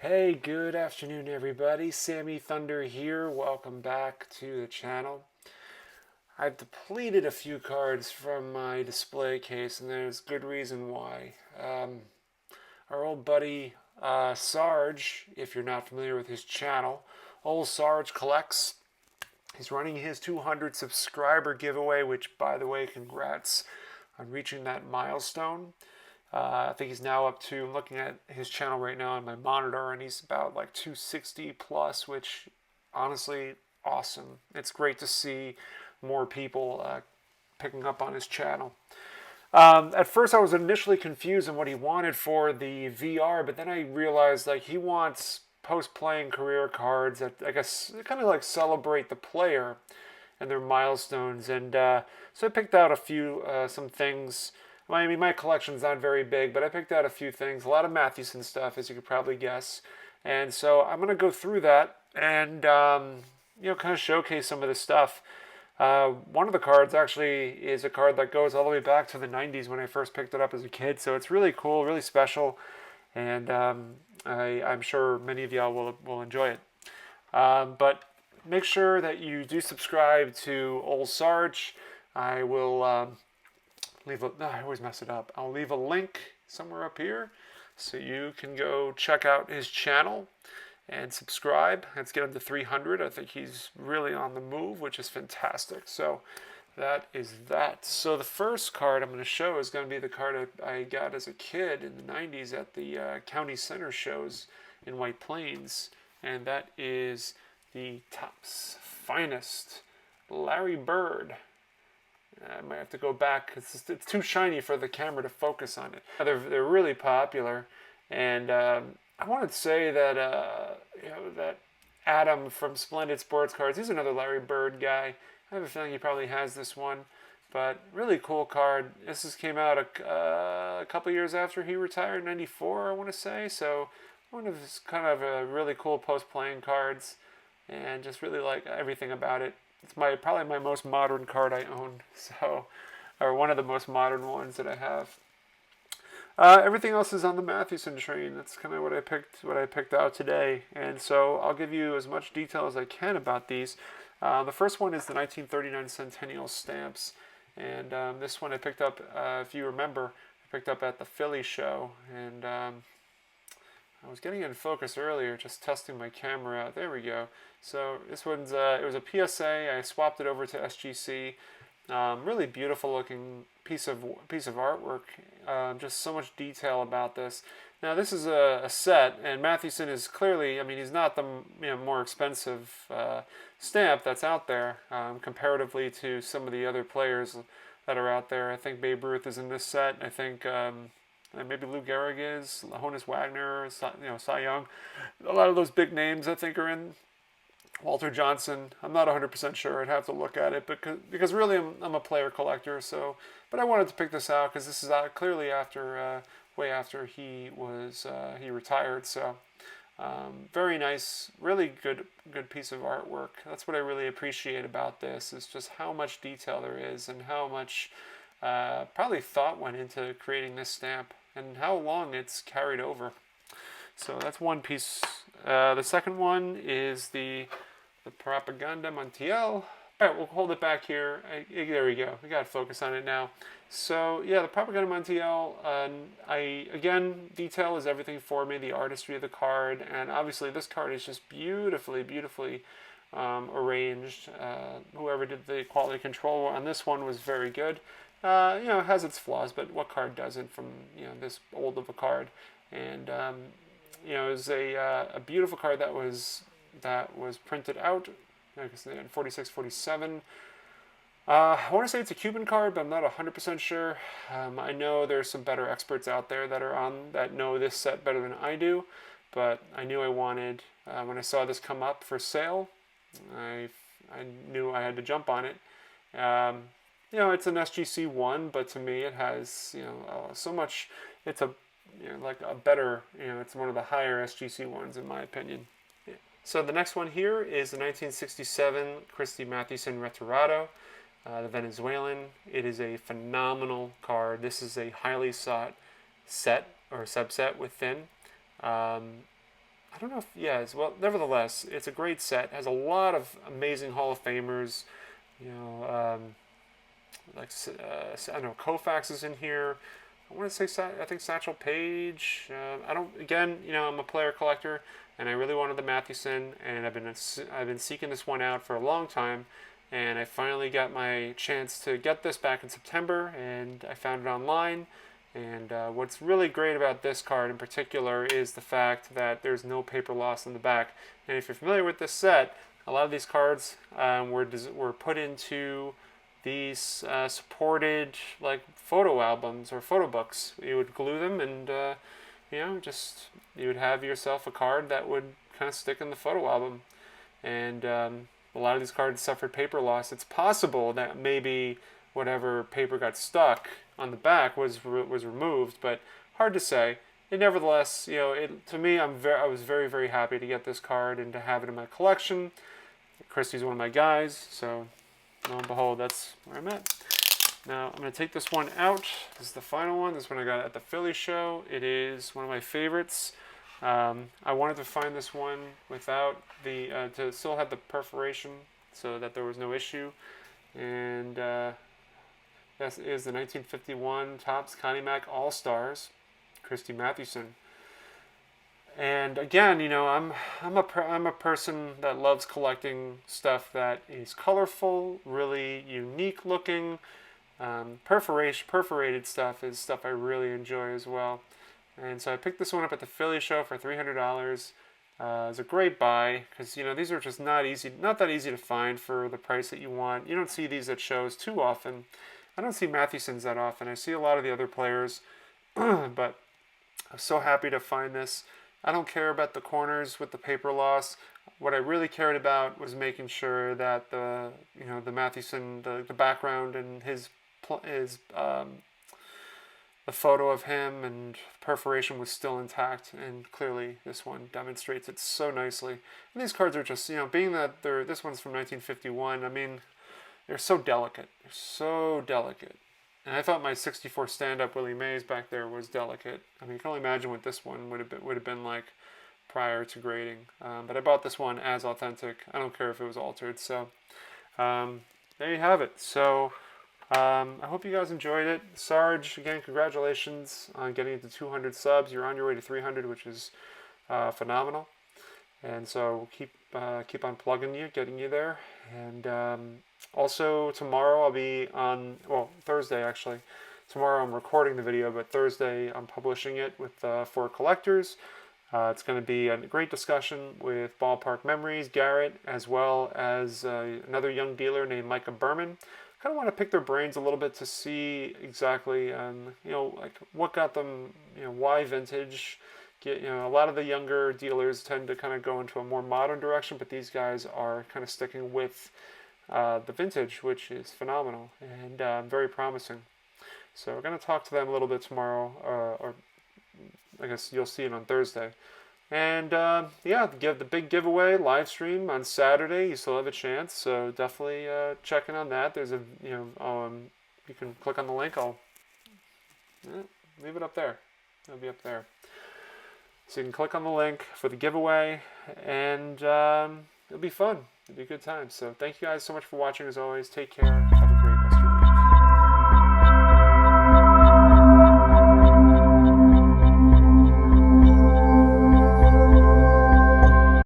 Hey, good afternoon, everybody. Sammy Thunder here. Welcome back to the channel. I've depleted a few cards from my display case, and there's good reason why. Our old buddy Sarge, if you're not familiar with his channel, old Sarge Collects. He's running his 200 subscriber giveaway, which, by the way, congrats on reaching that milestone. I think he's now up to, I'm looking at his channel right now on my monitor, and he's about like 260 plus, which honestly, awesome. It's great to see more people picking up on his channel. At first, I was initially confused on what he wanted for the VR, but then I realized like he wants post-playing career cards that I guess kind of like celebrate the player and their milestones. And so I picked out a few, some things. I mean, my collection's not very big, but I picked out a few things. A lot of Mathewson stuff, as you could probably guess. And so I'm going to go through that and, kind of showcase some of this stuff. One of the cards actually is a card that goes all the way back to the 90s when I first picked it up as a kid. So it's really cool, really special. And I'm sure many of y'all will enjoy it. But make sure that you do subscribe to Old Sarge. I will... I always mess it up. I'll leave a link somewhere up here so you can go check out his channel and subscribe. Let's get him to 300. I think he's really on the move, which is fantastic. So that is that. So the first card I'm going to show is going to be the card I got as a kid in the 90s at the county center shows in White Plains, and that is the Topps Finest Larry Bird. I might have to go back because it's too shiny for the camera to focus on it. They're really popular, and I wanted to say that that Adam from Splendid Sports Cards, he's another Larry Bird guy. I have a feeling he probably has this one, but really cool card. This came out a couple years after he retired, '94, I want to say. So one of his kind of really cool post-playing cards, and just really like everything about it. It's probably my most modern card I own, or one of the most modern ones that I have. Everything else is on the Mathewson train. That's kind of what I picked out today, and so I'll give you as much detail as I can about these. The first one is the 1939 Centennial Stamps, and this one I picked up. If you remember, I picked up at the Philly show, and I was getting in focus earlier, just testing my camera out. There we go. So this one's it was a PSA. I swapped it over to SGC. Really beautiful looking piece of artwork. Just so much detail about this. Now this is a set, and Mathewson is clearly, I mean, he's not the more expensive stamp that's out there comparatively to some of the other players that are out there. I think Babe Ruth is in this set. I think maybe Lou Gehrig is, Honus Wagner, Cy Young. A lot of those big names I think are in. Walter Johnson, I'm not 100% sure. I'd have to look at it because really I'm a player collector. So, but I wanted to pick this out because this is clearly after way after he retired. So very nice, really good piece of artwork. That's what I really appreciate about this, is just how much detail there is and how much probably thought went into creating this stamp and how long it's carried over. So that's one piece. The second one is the Propaganda Montiel. All right, we'll hold it back here. There we go. We got to focus on it now. So yeah, the Propaganda Montiel. Again, detail is everything for me. The artistry of the card, and obviously this card is just beautifully arranged. Whoever did the quality control on this one was very good. It has its flaws, but what card doesn't from this old of a card? And it was a beautiful card that was printed out, I guess in 46, 47. I want to say it's a Cuban card, but I'm not 100% sure. I know there's some better experts out there that know this set better than I do, but I knew I wanted, when I saw this come up for sale, I knew I had to jump on it. It's an SGC1, but to me it has, so much, it's like a better, it's one of the higher SGC ones in my opinion. Yeah. So the next one here is the 1967 Christy Matthews Retirado, the Venezuelan. It is a phenomenal card. This is a highly sought set or subset within. I don't know if, yeah, well, nevertheless, it's a great set. It has a lot of amazing Hall of Famers. You know, like, I don't know, Koufax is in here. I want to say, I think Satchel Paige. I don't, again, you know, I'm a player collector, and I really wanted the Mathewson, and I've been seeking this one out for a long time, and I finally got my chance to get this back in September, and I found it online. And what's really great about this card in particular is the fact that there's no paper loss in the back. And if you're familiar with this set, a lot of these cards were put into these supported like photo albums or photo books. You would glue them, and you know, just you would have yourself a card that would kind of stick in the photo album. And a lot of these cards suffered paper loss. It's possible that maybe whatever paper got stuck on the back was removed, but hard to say. And nevertheless, you know, to me, I was very happy to get this card and to have it in my collection. Christy's one of my guys, so lo and behold, that's where I'm at. Now, I'm going to take this one out. This is the final one. This one I got at the Philly show. It is one of my favorites. I wanted to find this one without the, to still have the perforation so that there was no issue. And this is the 1951 Topps Connie Mack All-Stars, Christy Matthews. And again, you know, I'm a person that loves collecting stuff that is colorful, really unique looking. Perforated stuff is stuff I really enjoy as well. And so I picked this one up at the Philly show for $300. It's a great buy because, you know, these are just not that easy to find for the price that you want. You don't see these at shows too often. I don't see Mathewsons that often. I see a lot of the other players, but I'm so happy to find this. I don't care about the corners with the paper loss. What I really cared about was making sure that the Mathewson, the background and the photo of him and perforation was still intact, and clearly this one demonstrates it so nicely. And these cards are just, you know, being that this one's from 1951, I mean, they're so delicate. They're so delicate. And I thought my 64 stand-up Willie Mays back there was delicate. I mean, you can only imagine what this one would have been like prior to grading. But I bought this one as authentic. I don't care if it was altered. So there you have it. So I hope you guys enjoyed it. Sarge, again, congratulations on getting into 200 subs. You're on your way to 300, which is phenomenal. And so keep on plugging you, getting you there. And also tomorrow I'll be on, well, Thursday actually. Tomorrow I'm recording the video, but Thursday I'm publishing it with for collectors. It's going to be a great discussion with Ballpark Memories, Garrett, as well as another young dealer named Micah Berman. Kind of want to pick their brains a little bit to see exactly, you know, like what got them, you know, why vintage. You know, a lot of the younger dealers tend to kind of go into a more modern direction, but these guys are kind of sticking with the vintage, which is phenomenal and very promising. So we're going to talk to them a little bit tomorrow, or I guess you'll see it on Thursday. And yeah, give the big giveaway live stream on Saturday. You still have a chance, so definitely check in on that. There's a, you know, you can click on the link. I'll leave it up there. It'll be up there. So you can click on the link for the giveaway, and it'll be fun. It'll be a good time. So thank you guys so much for watching. As always, take care.